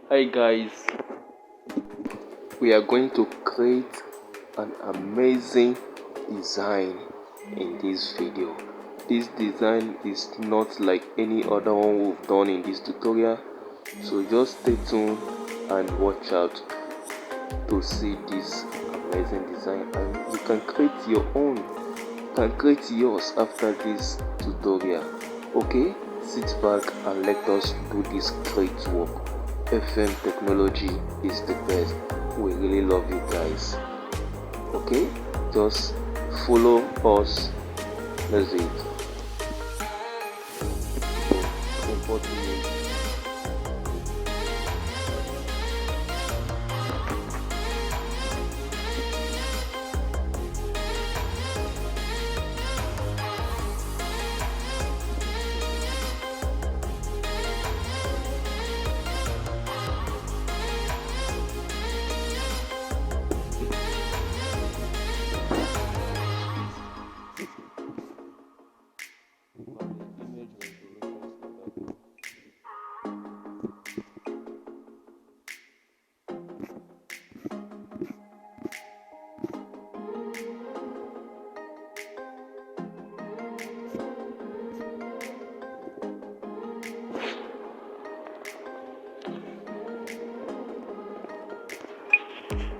Hi guys, we are going to create an amazing design in this video. This design is not like any other one we've done in this tutorial, so just stay tuned and watch out to see this amazing design, and you can create your own. You can create yours after this tutorial. Okay, sit back and let us do this great work. FM Technology is the best. We really love you guys. Okay, just follow us. Let's do it. So, import image.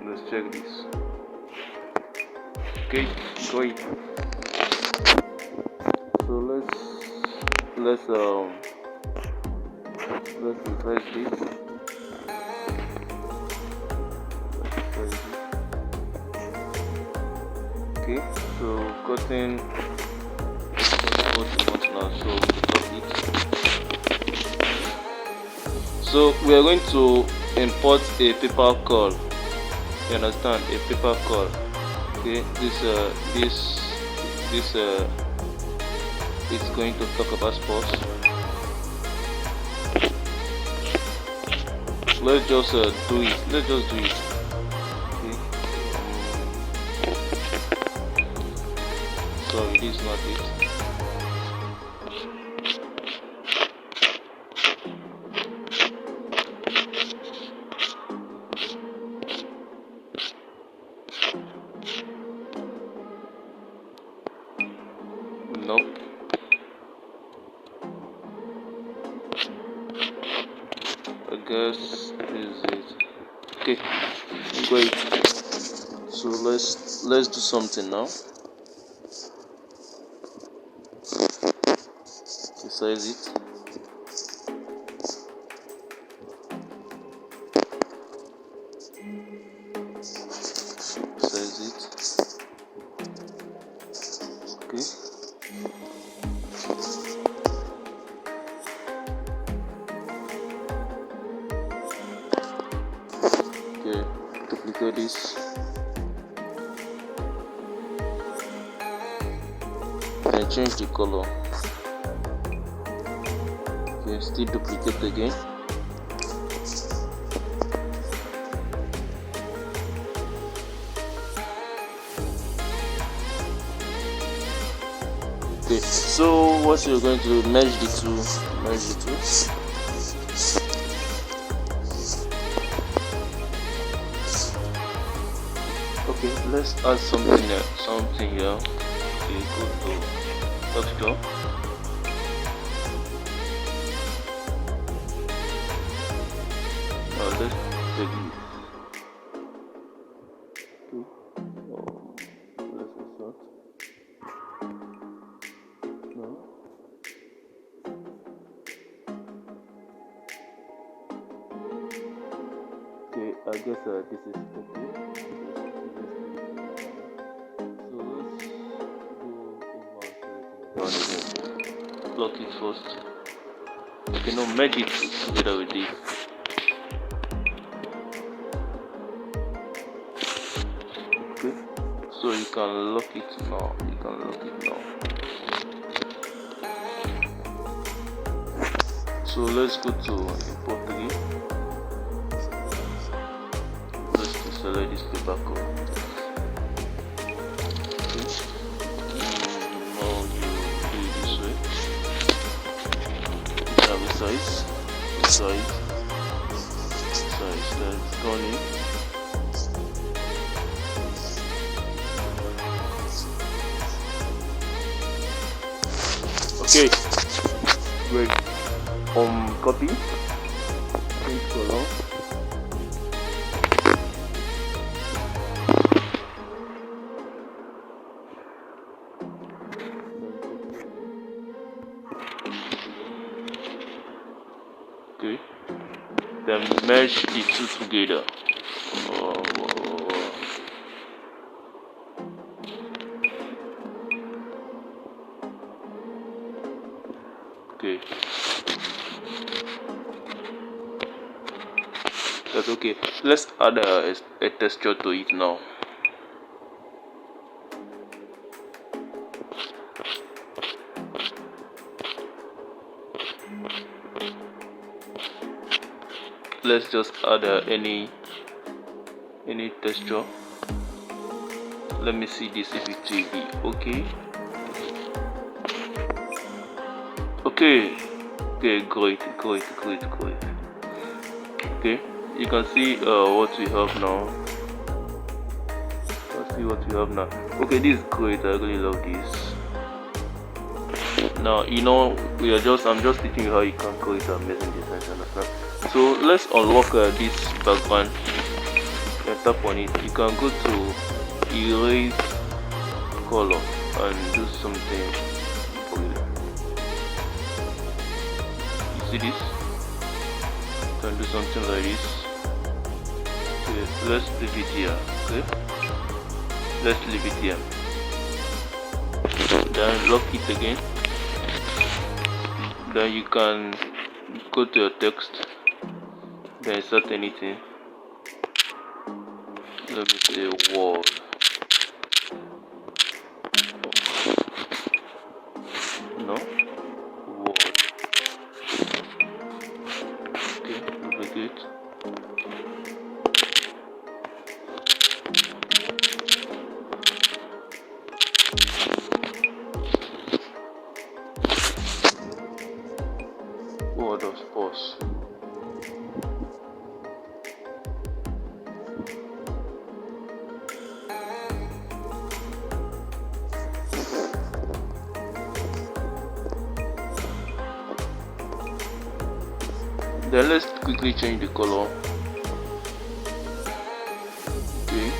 Let's check this. Okay, great. So let's refresh this. Okay, so gotten what we want now. So we are going to import a paper call. You understand? A paper call. Okay, this is going to talk about sports. Let's just do it. Let's just do it. Okay. Sorry, this is not it. Nope. I guess this is it. Okay, great. So let's do something now. Resize it. Resize it. Okay. Okay, duplicate this and change the color. Okay, still duplicate again. Okay, so what you're going to do, merge the two. Okay, let's add something here. Okay, go to texture. Now let's take this. Okay. Let's insert. No. Okay, I guess this is okay. Block it first. Okay, now merge it together with this. Okay, so you can lock it now. So let's go to import again. Let's select this paper code. Size. turning. Okay, great. Copy, change color. Okay, then merge the two together. Okay, that's okay. Let's add a texture to it now. Let's just add any texture. Let me see this if it will be okay. Okay, great. Okay, you can see what we have now. Okay, this is great. I really love this. Now I'm just teaching you how you can create amazing designs. Understand? So let's unlock this background. You can tap on it. You can go to erase color and do something. You see this? You can do something like this. Okay, let's leave it here. Okay, let's leave it here. Then lock it again. Then you can go to your text, then insert anything. Let me say word. No, word. Okay, duplicate. Word of pause. Then let's quickly change the color. Okay.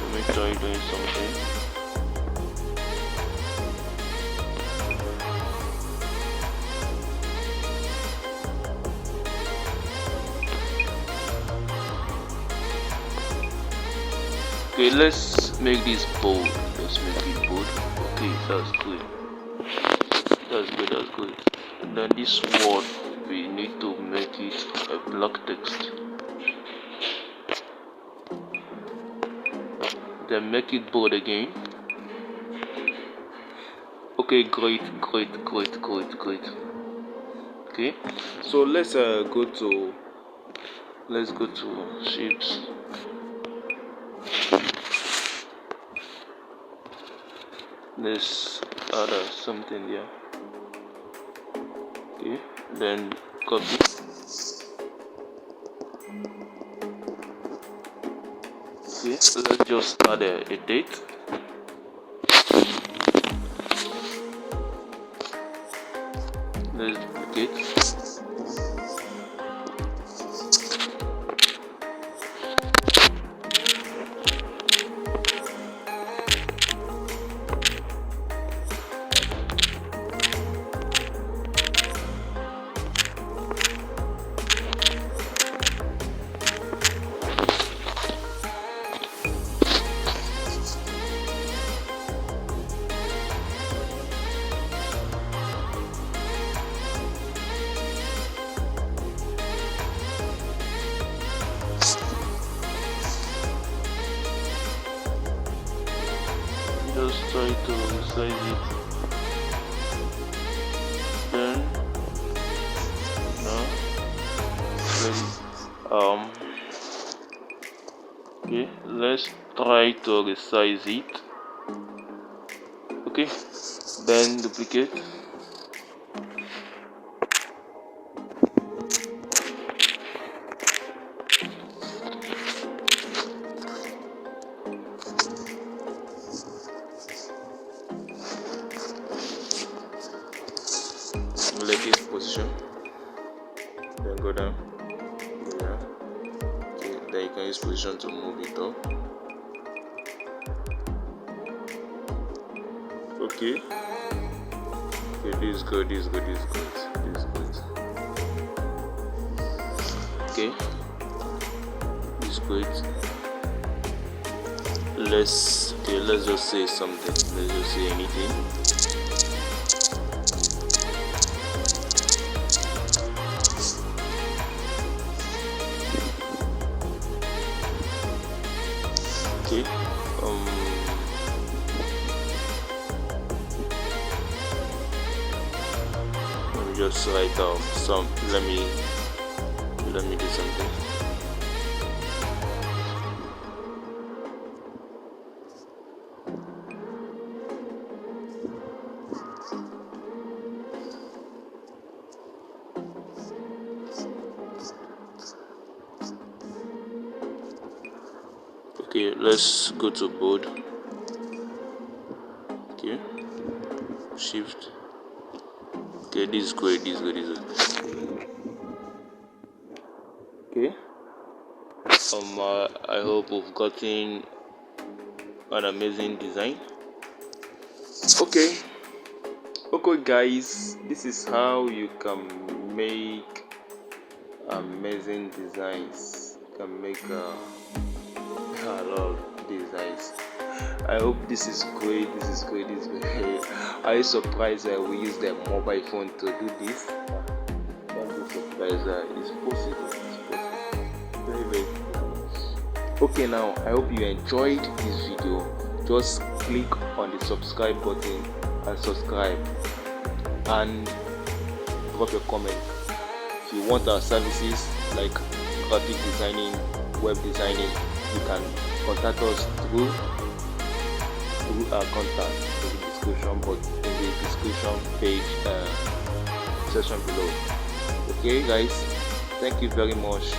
Let me try doing something. Okay, let's make this bold. Let's make it bold. Okay, that's good. That's good. And then this word, we need to make it a black text. Then make it bold again. Okay, great. Okay, so let's go to shapes. Let's add something there. Okay, then copy. Okay, let's just add a date. Let's duplicate. Just try to resize it. Then no, ready. Okay, let's try to resize it. Okay, then duplicate. relative position, then go down. Yeah. Okay, then you can use position to move it up. Okay. Okay, this is good, this is good, this is good, this is good. Okay, this is good. Let's just say something. Let's just say anything. Okay. Let me just write down some. Let me do something. Okay, let's go to board. Okay, shift. Okay, this is great, this is good, this is good. Okay. I hope we've gotten an amazing design. Okay, guys, this is how you can make amazing designs. You can make a lot of designs. I hope this is great. This is great. This is great. Are you surprised that we use the mobile phone to do this? Don't be surprised that it's possible. It's possible. Very, very. Okay, now I hope you enjoyed this video. Just click on the subscribe button and subscribe, and drop your comment. If you want our services like graphic designing, web designing, you can contact us through our contact in the description, but in the description page section below. Okay, guys, thank you very much.